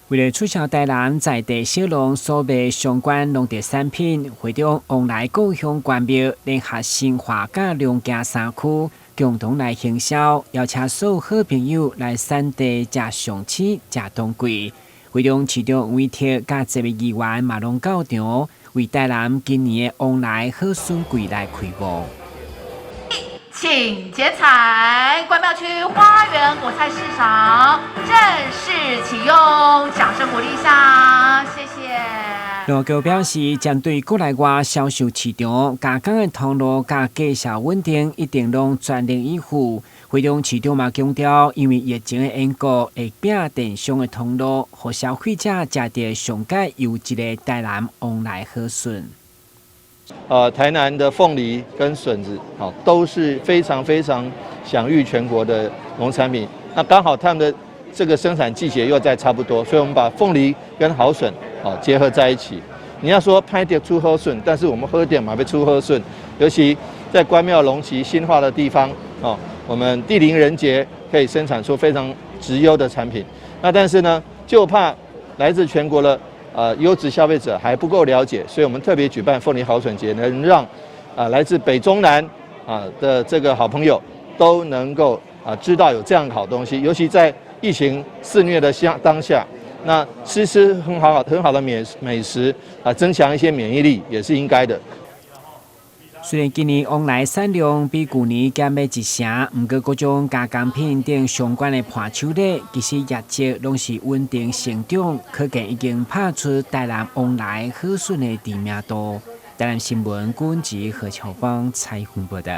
为了促销台南在地小农所卖相关农特产品，会长往来各乡关庙联合新化甲两家3区共同来行销，邀请所有好朋友来产地食上市、食当贵。会长市长委托甲这位议员马龙到场，为台南今年的往来好顺季来开幕。请剪彩，关庙区花园果菜市场正式启用，掌声鼓励一下，谢谢。农局表示，针对国内外销售市场，加工的通路甲价销稳定，一定拢全力以赴。会长市长嘛强调，因为疫情的缘故，会拼电商的通路，让消费者食到上佳优质的台南往来好顺。台南的凤梨跟笋子，都是非常享誉全国的农产品。那刚好他们的这个生产季节又在差不多，所以我们把凤梨跟好笋结合在一起。你要说拍点出好笋，但是我们喝点嘛被出好笋，尤其在关庙龙旗新化的地方我们地灵人杰可以生产出非常质优的产品。那但是呢，就怕来自全国的优质消费者还不够了解，所以我们特别举办凤梨好笋节，能让来自北中南的这个好朋友都能够知道有这样的好东西，尤其在疫情肆虐的当下，那吃很好的美食增强一些免疫力也是应该的。虽然今年往来产量比去年减了1成，不过各种加工品等相关的伴手礼，其实业绩拢是稳定成长，可见已经拍出台南往来好顺的知名度。台南新闻管制何乔芳采访报道。